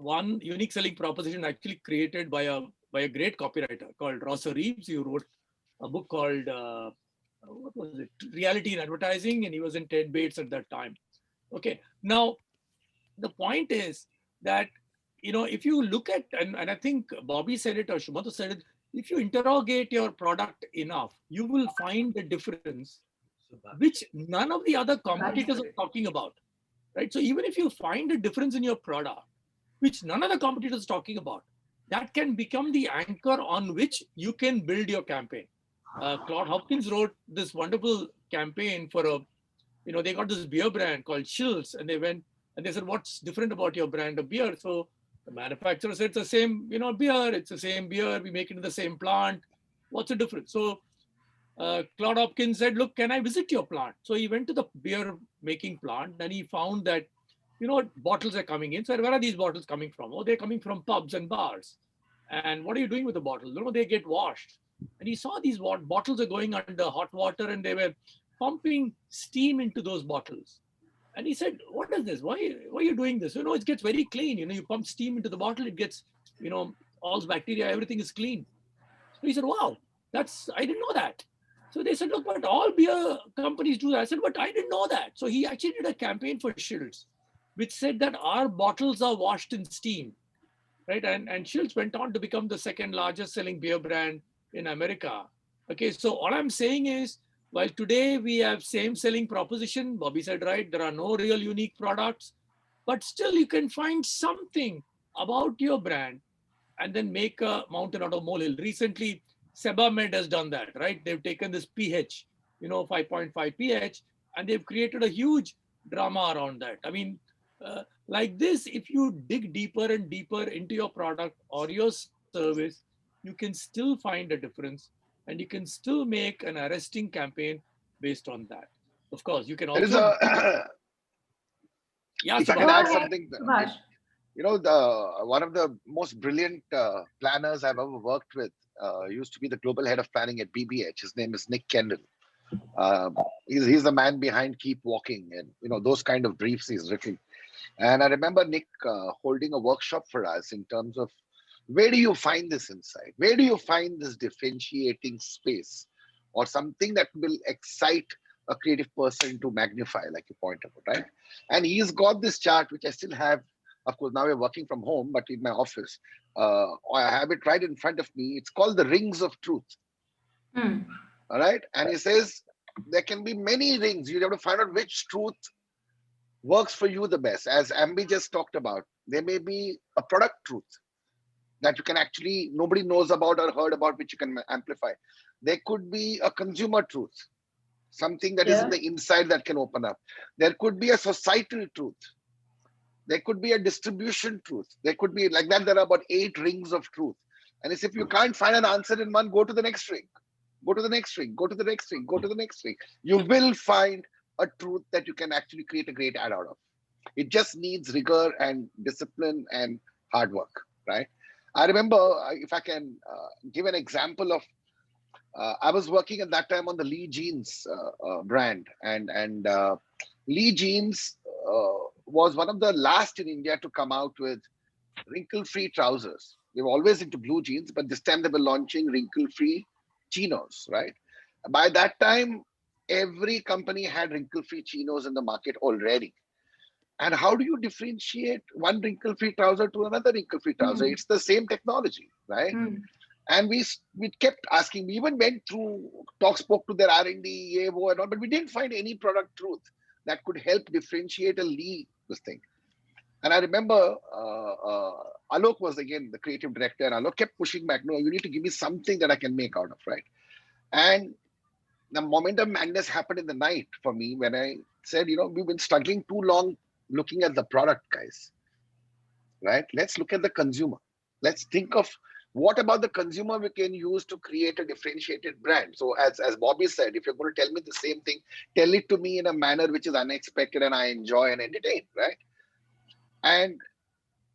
one unique selling proposition actually created by a great copywriter called Rosso Reeves. He wrote a book called what was it? Reality in Advertising, and he was in Ted Bates at that time. Okay, now the point is that if you look at and I think Bobby said it or Sumanto said it, if you interrogate your product enough, you will find the difference, which none of the other competitors are talking about, right? So even if you find a difference in your product, which none of the competitors are talking about, that can become the anchor on which you can build your campaign. Claude Hopkins wrote this wonderful campaign for they got this beer brand called Schills, and they went and they said, "What's different about your brand of beer?" So the manufacturer said, "It's the same, beer. It's the same beer. We make it in the same plant. What's the difference?" So Claude Hopkins said, "Look, can I visit your plant?" So he went to the beer making plant, and he found that bottles are coming in. So where are these bottles coming from? Oh, they're coming from pubs and bars. And what are you doing with the bottles? They get washed. And he saw these bottles are going under hot water, and they were pumping steam into those bottles. And he said, "What is this? Why are you doing this? It gets very clean. You pump steam into the bottle, it gets, all bacteria, everything is clean." So he said, "Wow, I didn't know that." So they said, "Look, but all beer companies do that." I said, "But I didn't know that." So he actually did a campaign for Shields, which said that our bottles are washed in steam, right? And Shields went on to become the second largest selling beer brand in America. Okay, so all I'm saying is, while today we have same selling proposition, Bobby said, right, there are no real unique products, but still you can find something about your brand and then make a mountain out of molehill. Recently, Sebamed has done that, right? They've taken this pH, 5.5 pH, and they've created a huge drama around that. I mean, like this, if you dig deeper and deeper into your product or your service, you can still find a difference, and you can still make an arresting campaign based on that. Of course, you can There is also, a, yeah, if I Subhash. can Go add ahead, something, Subhash. one of the most brilliant planners I've ever worked with used to be the global head of planning at BBH. His name is Nick Kendall. He's the man behind Keep Walking, and those kind of briefs he's written. And I remember Nick holding a workshop for us in terms of where do you find this insight? Where do you find this differentiating space or something that will excite a creative person to magnify, like you point out, right? And he's got this chart, which I still have. Of course, now we're working from home, but in my office, I have it right in front of me. It's called the Rings of Truth. Hmm. All right. And he says there can be many rings. You have to find out which truth works for you the best. As Ambi just talked about, there may be a product truth that you can actually, nobody knows about or heard about, which you can amplify. There could be a consumer truth, something that is in Yeah. the inside that can open up. There could be a societal truth. There could be a distribution truth. There could be like that. There are about 8 rings of truth. And it's if you can't find an answer in one, go to the next ring. Go to the next ring. Go to the next ring. Go to the next ring. You will find a truth that you can actually create a great ad out of. It just needs rigor and discipline and hard work, right? I remember, if I can give an example of, I was working at that time on the Lee Jeans brand, and Lee Jeans was one of the last in India to come out with wrinkle-free trousers. They were always into blue jeans, but this time they were launching wrinkle-free chinos, right? By that time, every company had wrinkle-free chinos in the market already. And how do you differentiate one wrinkle-free trouser to another wrinkle-free trouser? Hmm. It's the same technology, right? Hmm. And we kept asking. We even went through spoke to their R&D, EAO and all, but we didn't find any product truth that could help differentiate a Lee this thing. And I remember Alok was again the creative director, and Alok kept pushing back. No, you need to give me something that I can make out of, right? And the moment of madness happened in the night for me when I said, we've been struggling too long looking at the product, guys, right? Let's look at the consumer. Let's think of what about the consumer we can use to create a differentiated brand. So as Bobby said, if you're going to tell me the same thing, tell it to me in a manner which is unexpected and I enjoy and entertain, right? And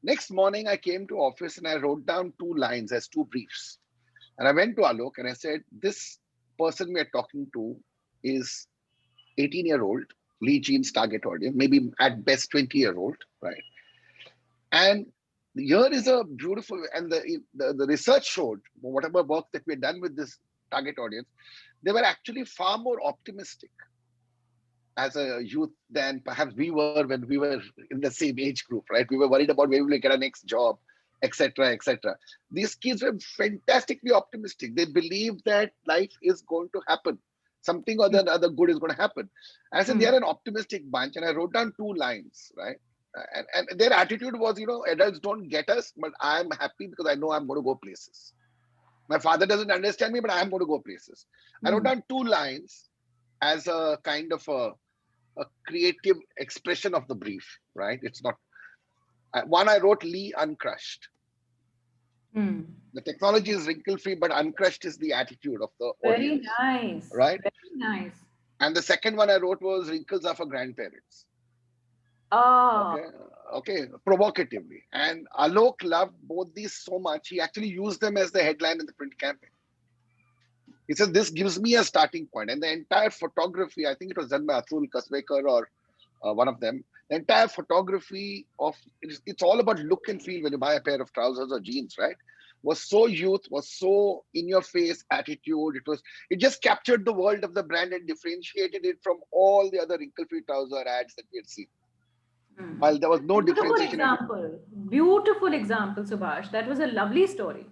next morning I came to office and I wrote down 2 lines as 2 briefs. And I went to Alok and I said, this person we are talking to is 18-year-old, Lee Jeans target audience, maybe at best 20-year-old, right? And Here is a beautiful, and the research showed, whatever work that we had done with this target audience, they were actually far more optimistic as a youth than perhaps we were when we were in the same age group, right? We were worried about where we will get our next job, etc., etc. These kids were fantastically optimistic. They believed that life is going to happen. Something or the other good is going to happen. And I said, they are an optimistic bunch. And I wrote down 2 lines, right? And their attitude was, adults don't get us, but I'm happy because I know I'm going to go places. My father doesn't understand me, but I'm going to go places. I wrote down 2 lines as a kind of a creative expression of the brief, right? It's not one. I wrote Lee uncrushed. The technology is wrinkle free, but uncrushed is the attitude of the audience. Very nice, right? Very nice. And the second one I wrote was wrinkles are for grandparents. Oh. Okay, provocatively. And Alok loved both these so much, he actually used them as the headline in the print campaign. He said, this gives me a starting point. And the entire photography, I think it was done by Atul Kasbekar or one of them. The entire photography of, it's all about look and feel when you buy a pair of trousers or jeans, right? Was so youth, was so in your face attitude. It just captured the world of the brand and differentiated it from all the other wrinkle-free trouser ads that we had seen. While there was no differentiation. Beautiful example, Subhash. That was a lovely story.